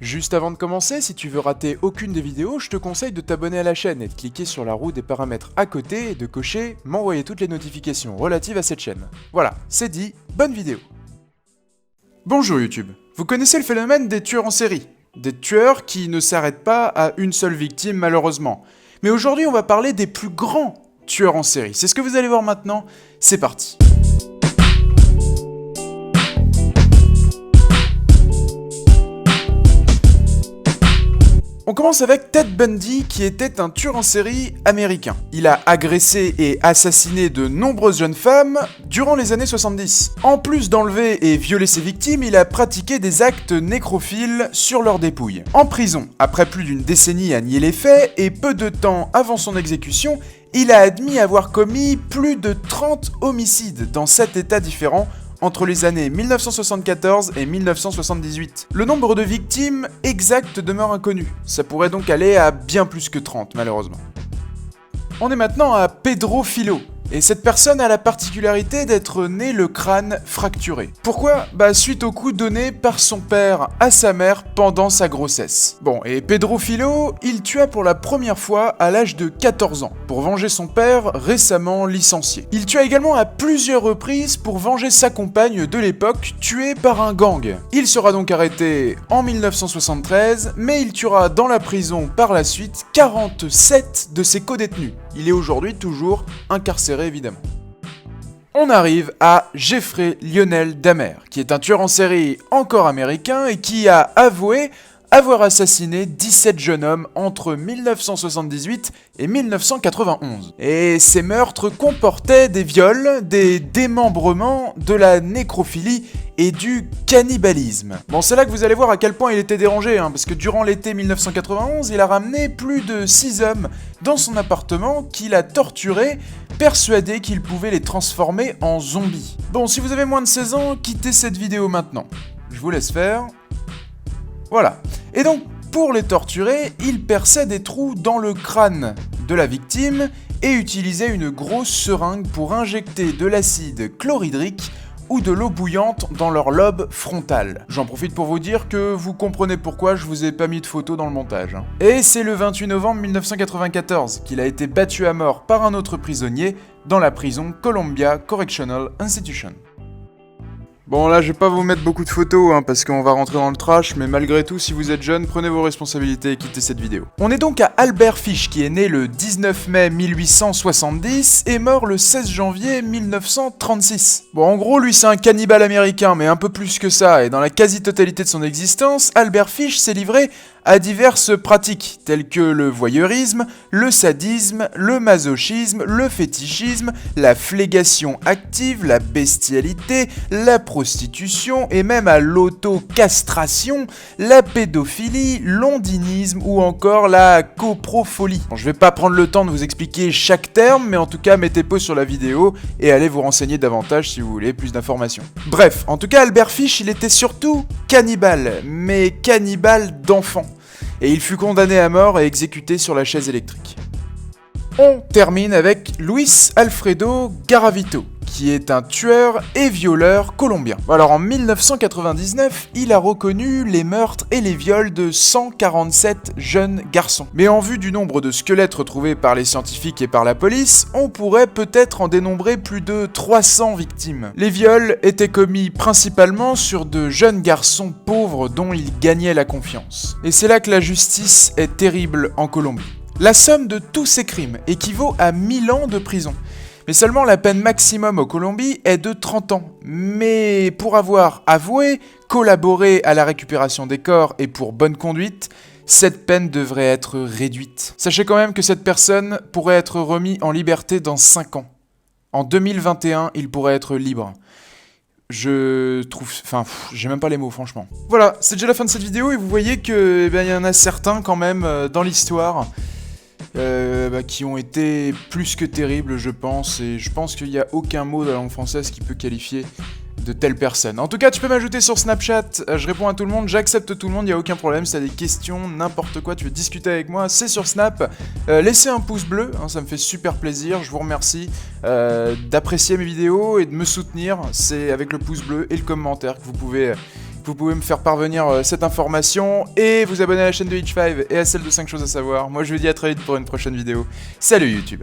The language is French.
Juste avant de commencer, si tu veux rater aucune des vidéos, je te conseille de t'abonner à la chaîne et de cliquer sur la roue des paramètres à côté et de cocher « M'envoyer toutes les notifications relatives à cette chaîne ». Voilà, c'est dit, bonne vidéo. Bonjour YouTube, vous connaissez le phénomène des tueurs en série? Des tueurs qui ne s'arrêtent pas à une seule victime malheureusement. Mais aujourd'hui on va parler des plus grands tueurs en série. C'est ce que vous allez voir maintenant, c'est parti. On commence avec Ted Bundy qui était un tueur en série américain. Il a agressé et assassiné de nombreuses jeunes femmes durant les années 70. En plus d'enlever et violer ses victimes, il a pratiqué des actes nécrophiles sur leurs dépouilles. En prison, après plus d'une décennie à nier les faits et peu de temps avant son exécution, il a admis avoir commis plus de 30 homicides dans 7 états différents entre les années 1974 et 1978. Le nombre de victimes exact demeure inconnu. Ça pourrait donc aller à bien plus que 30 malheureusement. On est maintenant à Pedro Filho. Et cette personne a la particularité d'être né le crâne fracturé. Pourquoi? Suite aux coups donnés par son père à sa mère pendant sa grossesse. Bon, et Pedro Filho, il tua pour la première fois à l'âge de 14 ans, pour venger son père récemment licencié. Il tua également à plusieurs reprises pour venger sa compagne de l'époque, tuée par un gang. Il sera donc arrêté en 1973, mais il tuera dans la prison par la suite 47 de ses codétenus. Il est aujourd'hui toujours incarcéré évidemment. On arrive à Jeffrey Lionel Dahmer, qui est un tueur en série encore américain et qui a avoué avoir assassiné 17 jeunes hommes entre 1978 et 1991. Et ces meurtres comportaient des viols, des démembrements, de la nécrophilie et du cannibalisme. Bon, c'est là que vous allez voir à quel point il était dérangé, parce que durant l'été 1991, il a ramené plus de 6 hommes dans son appartement qu'il a torturés, persuadé qu'il pouvait les transformer en zombies. Bon, si vous avez moins de 16 ans, quittez cette vidéo maintenant. Je vous laisse faire. Voilà. Et donc, pour les torturer, il perçait des trous dans le crâne de la victime et utilisait une grosse seringue pour injecter de l'acide chlorhydrique ou de l'eau bouillante dans leur lobe frontal. J'en profite pour vous dire que vous comprenez pourquoi je vous ai pas mis de photos dans le montage. Et c'est le 28 novembre 1994 qu'il a été battu à mort par un autre prisonnier dans la prison Columbia Correctional Institution. Bon là je vais pas vous mettre beaucoup de photos parce qu'on va rentrer dans le trash, mais malgré tout si vous êtes jeune, prenez vos responsabilités et quittez cette vidéo. On est donc à Albert Fish qui est né le 19 mai 1870 et mort le 16 janvier 1936. Bon en gros lui c'est un cannibale américain mais un peu plus que ça, et dans la quasi-totalité de son existence, Albert Fish s'est livré à diverses pratiques telles que le voyeurisme, le sadisme, le masochisme, le fétichisme, la flégation active, la bestialité, la prostitution et même à l'autocastration, la pédophilie, l'ondinisme ou encore la coprofolie. Bon, je vais pas prendre le temps de vous expliquer chaque terme, mais en tout cas mettez pause sur la vidéo et allez vous renseigner davantage si vous voulez plus d'informations. Bref, en tout cas Albert Fish il était surtout cannibale, mais cannibale d'enfants. Et il fut condamné à mort et exécuté sur la chaise électrique. On termine avec Luis Alfredo Garavito, qui est un tueur et violeur colombien. Alors en 1999, il a reconnu les meurtres et les viols de 147 jeunes garçons. Mais en vue du nombre de squelettes retrouvés par les scientifiques et par la police, on pourrait peut-être en dénombrer plus de 300 victimes. Les viols étaient commis principalement sur de jeunes garçons pauvres dont il gagnait la confiance. Et c'est là que la justice est terrible en Colombie. La somme de tous ces crimes équivaut à 1000 ans de prison. Mais seulement la peine maximum en Colombie est de 30 ans. Mais pour avoir avoué, collaboré à la récupération des corps et pour bonne conduite, cette peine devrait être réduite. Sachez quand même que cette personne pourrait être remise en liberté dans 5 ans. En 2021, il pourrait être libre. Je trouve... j'ai même pas les mots, franchement. Voilà, c'est déjà la fin de cette vidéo et vous voyez que y en a certains quand même dans l'histoire qui ont été plus que terribles, je pense, et je pense qu'il n'y a aucun mot de la langue française qui peut qualifier de telle personne. En tout cas, tu peux m'ajouter sur Snapchat, je réponds à tout le monde, j'accepte tout le monde, il n'y a aucun problème. Si tu as des questions, n'importe quoi, tu veux discuter avec moi, c'est sur Snap. Laissez un pouce bleu, ça me fait super plaisir, je vous remercie d'apprécier mes vidéos et de me soutenir. C'est avec le pouce bleu et le commentaire que vous pouvez vous pouvez me faire parvenir cette information et vous abonner à la chaîne de Hitch5 et à celle de 5 choses à savoir. Moi je vous dis à très vite pour une prochaine vidéo. Salut YouTube!